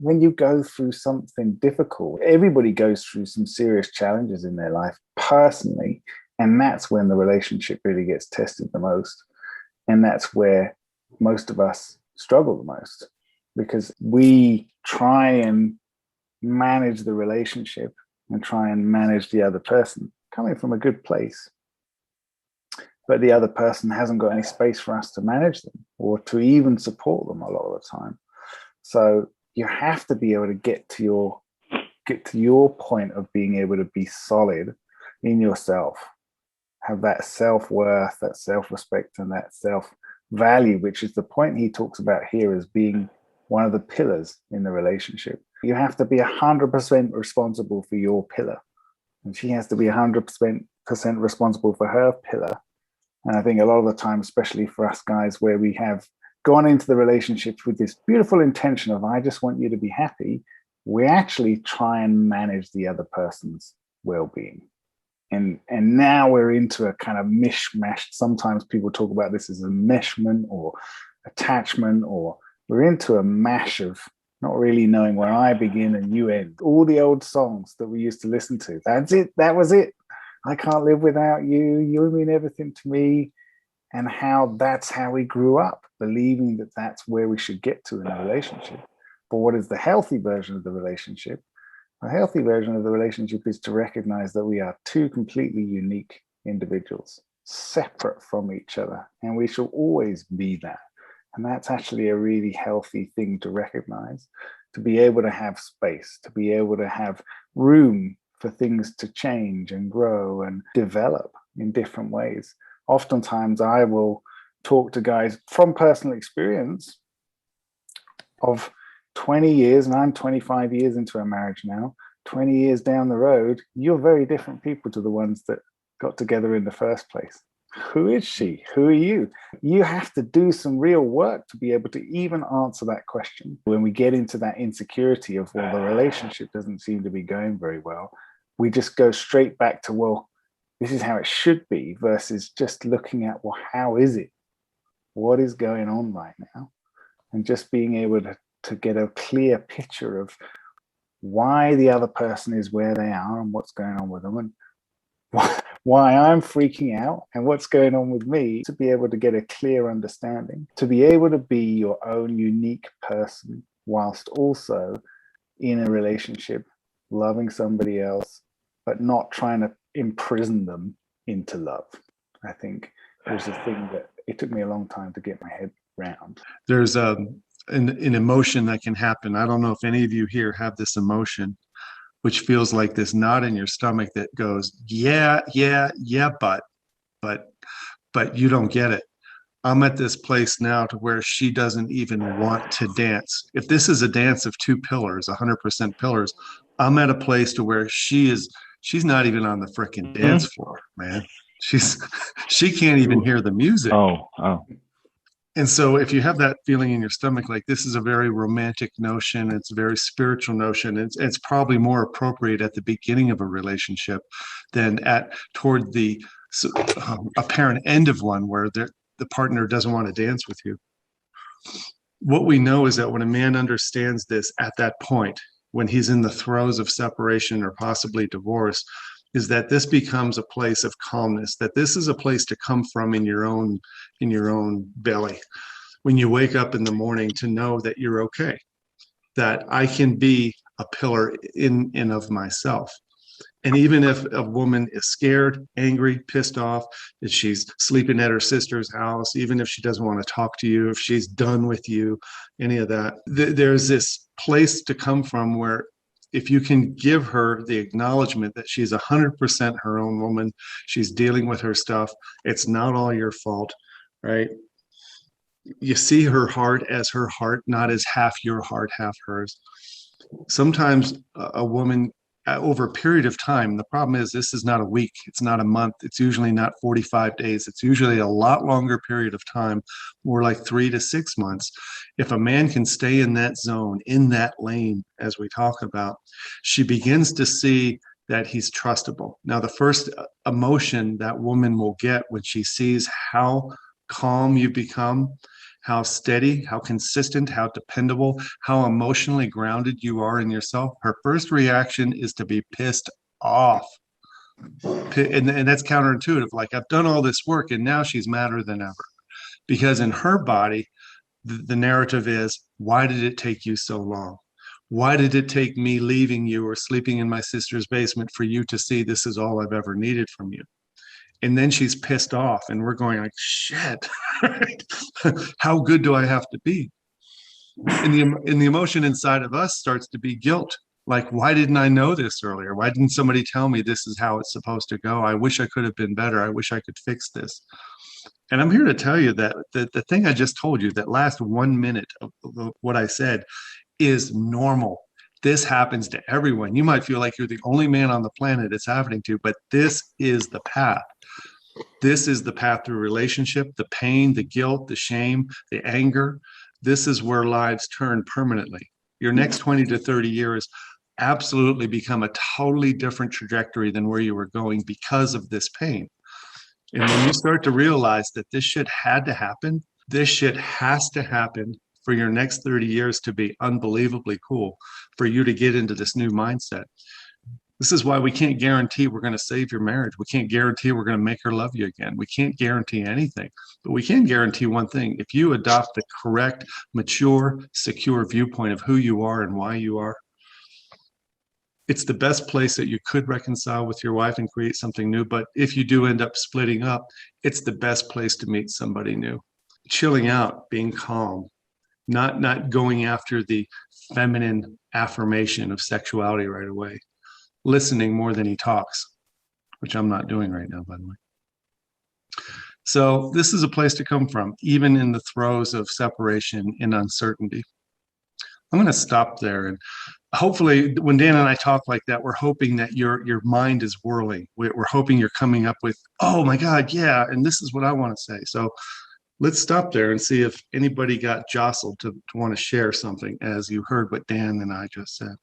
when you go through something difficult, everybody goes through some serious challenges in their life personally. And that's when the relationship really gets tested the most. And that's where most of us struggle the most, because we try and manage the relationship and try and manage the other person coming from a good place. But the other person hasn't got any space for us to manage them or to even support them a lot of the time. So you have to be able to get to your point of being able to be solid in yourself, have that self-worth, that self-respect, and that self-value, which is the point he talks about here as being one of the pillars in the relationship. You have to be 100% responsible for your pillar, and she has to be 100% responsible for her pillar. And I think a lot of the time, especially for us guys, where we have gone into the relationships with this beautiful intention of, I just want you to be happy, we actually try and manage the other person's well-being. And now we're into a kind of mishmash. Sometimes people talk about this as enmeshment or attachment, or we're into a mash of not really knowing where I begin and you end. All the old songs that we used to listen to. That's it. That was it. I can't live without you. You mean everything to me. And how that's how we grew up, believing that that's where we should get to in a relationship. But what is the healthy version of the relationship? A healthy version of the relationship is to recognize that we are two completely unique individuals, separate from each other, and we shall always be that. And that's actually a really healthy thing to recognize, to be able to have space, to be able to have room for things to change and grow and develop in different ways. Oftentimes I will talk to guys from personal experience of 20 years, and I'm 25 years into a marriage now, 20 years down the road, you're very different people to the ones that got together in the first place. Who is she? Who are you? You have to do some real work to be able to even answer that question. When we get into that insecurity of, well, the relationship doesn't seem to be going very well, we just go straight back to, well, this is how it should be, versus just looking at, well, how is it? What is going on right now? And just being able to get a clear picture of why the other person is where they are and what's going on with them, and why I'm freaking out and what's going on with me, to be able to get a clear understanding, to be able to be your own unique person whilst also in a relationship, loving somebody else, but not trying to imprison them into love. I think was the thing that it took me a long time to get my head around. There's an emotion that can happen. I don't know if any of you here have this emotion, which feels like this knot in your stomach that goes, yeah, but you don't get it. I'm at this place now to where she doesn't even want to dance. If this is a dance of two pillars, 100% pillars, I'm at a place to where she's not even on the frickin' dance floor, man. She can't even hear the music. Oh. And so if you have that feeling in your stomach, like this is a very romantic notion, it's a very spiritual notion, it's probably more appropriate at the beginning of a relationship than toward the apparent end of one, where the partner doesn't want to dance with you. What we know is that when a man understands this at that point, when he's in the throes of separation or possibly divorce, is that this becomes a place of calmness, that this is a place to come from in your own belly. When you wake up in the morning, to know that you're okay, that I can be a pillar in and of myself. And even if a woman is scared, angry, pissed off, that she's sleeping at her sister's house, even if she doesn't want to talk to you, if she's done with you, any of that, there's this place to come from where if you can give her the acknowledgement that she's 100% her own woman, she's dealing with her stuff, it's not all your fault, right? You see her heart as her heart, not as half your heart, half hers. Sometimes a woman, over a period of time, the problem is this is not a week, it's not a month, it's usually not 45 days, it's usually a lot longer period of time, more like 3 to 6 months. If a man can stay in that zone, in that lane, as we talk about, she begins to see that he's trustable. Now, the first emotion that woman will get when she sees how calm you become how steady, how consistent, how dependable, how emotionally grounded you are in yourself, her first reaction is to be pissed off. And that's counterintuitive. Like, I've done all this work and now she's madder than ever. Because in her body, the narrative is, why did it take you so long? Why did it take me leaving you or sleeping in my sister's basement for you to see this is all I've ever needed from you? And then she's pissed off, and we're going like, shit, how good do I have to be? And the emotion inside of us starts to be guilt. Like, why didn't I know this earlier? Why didn't somebody tell me this is how it's supposed to go? I wish I could have been better. I wish I could fix this. And I'm here to tell you that the thing I just told you, that last 1 minute of what I said, is normal. This happens to everyone. You might feel like you're the only man on the planet it's happening to, but this is the path. This is the path through relationship, the pain, the guilt, the shame, the anger. This is where lives turn permanently. Your next 20 to 30 years absolutely become a totally different trajectory than where you were going because of this pain. And when you start to realize that this shit had to happen, this shit has to happen for your next 30 years to be unbelievably cool, for you to get into this new mindset. This is why we can't guarantee we're going to save your marriage. We can't guarantee we're going to make her love you again. We can't guarantee anything, but we can guarantee one thing. If you adopt the correct, mature, secure viewpoint of who you are and why you are, it's the best place that you could reconcile with your wife and create something new. But if you do end up splitting up, it's the best place to meet somebody new. Chilling out, being calm, not going after the feminine affirmation of sexuality right away, listening more than he talks, which I'm not doing right now, by the way. So this is a place to come from, even in the throes of separation and uncertainty. I'm going to stop there. And hopefully when Dan and I talk like that, we're hoping that your mind is whirling. We're hoping you're coming up with, oh my God, yeah, and this is what I want to say. So let's stop there and see if anybody got jostled to want to share something as you heard what Dan and I just said.